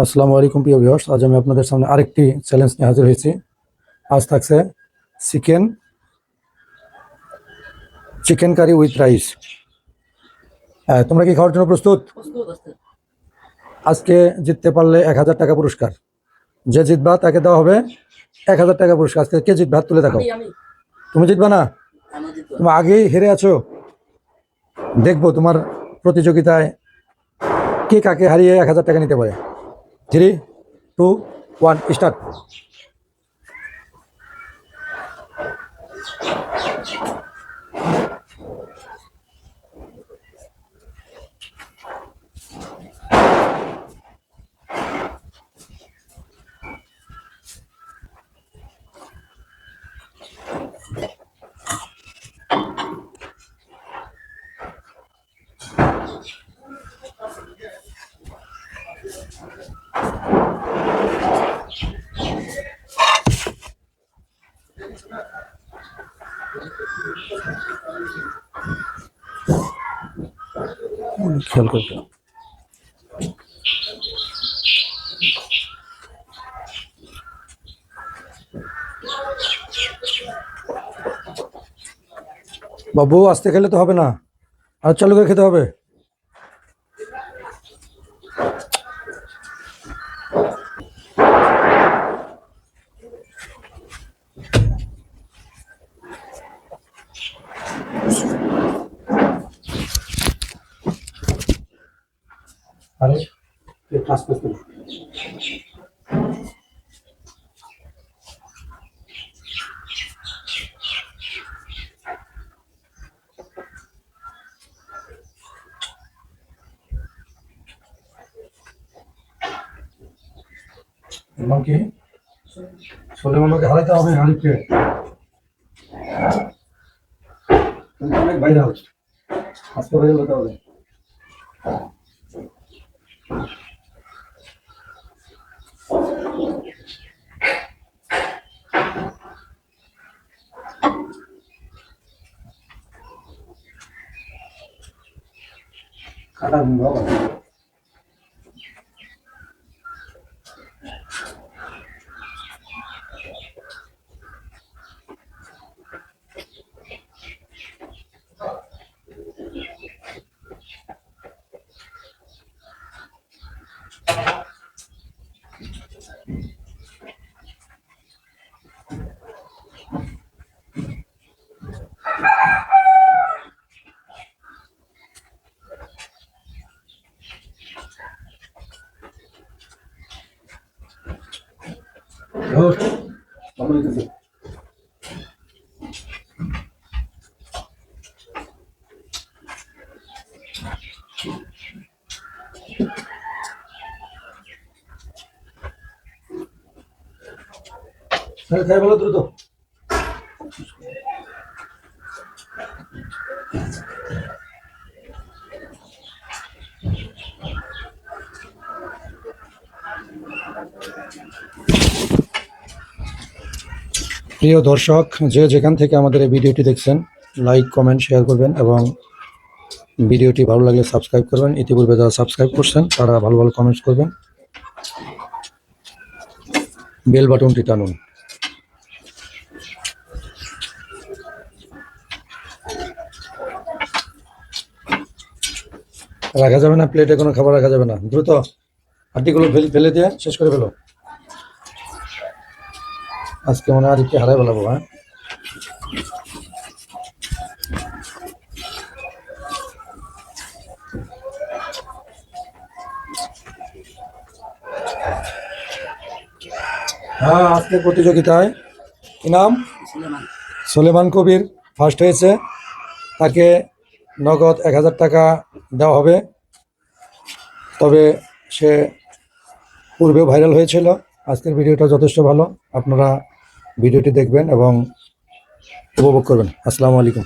আসসালামু আলাইকুম প্রিয় ভিউয়ার্স, আজ আমি আপনাদের সামনে আরেকটি চ্যালেঞ্জ নিয়ে হাজির হয়েছি। আজ থাকছে chicken chicken curry with rice. তোমরা কি খাওয়ার জন্য প্রস্তুত? আজকে জিততে পারলে 1000 টাকা পুরস্কার। যে জিতবা তাকে দেওয়া হবে 1000 টাকা পুরস্কার। আজকে কে জিতবে? হাত তুলে দেখাও। তুমি জিতবা না? তুমি আগেই হেরে আছো। দেখবো তোমার প্রতিযোগিতায় কে কাকে হারিয়ে 1000 টাকা নিতে পারে। 3, 2, 1 স্টার্ট। খেয়াল করতে বাবু, আস্তে খেলে তো হবে না, আর চালু করে খেতে হবে। আরে ক্লাস করতে কি সোলেমানকে হারাইতে হবে। হারিফকে অনেক বাইরে হচ্ছে, আজকে বাইরে হতে হবে। কাটা বাবা খাই বলো দ্রুত। প্রিয় দর্শক, যে যেখান থেকে আমাদের এই ভিডিওটি দেখছেন, লাইক, কমেন্ট, শেয়ার করবেন এবং ভিডিওটি ভালো লাগলে সাবস্ক্রাইব করবেন। ইতিপূর্বে যারা সাবস্ক্রাইব করছেন তারা ভালো ভালো কমেন্টস করবেন, বেল বাটনটি টানুন। রাখা যাবে না, প্লেটে কোনো খাবার রাখা যাবে না। দ্রুত হাড্ডিগুলো ফেলে দিয়ে শেষ করে ফেলো। আজকে মনে হয় আরেকটি হারাই বলাবো। হ্যাঁ, হ্যাঁ, আজকের প্রতিযোগিতায় ইনাম সোলেমান কবির ফার্স্ট হয়েছে। তাকে নগদ 1000 টাকা দেওয়া হবে। তবে সে পূর্বেও ভাইরাল হয়েছিল। আজকের ভিডিওটা যথেষ্ট ভালো, আপনারা ভিডিওটি দেখবেন এবং উপভোগ করবেন। আসসালামু আলাইকুম।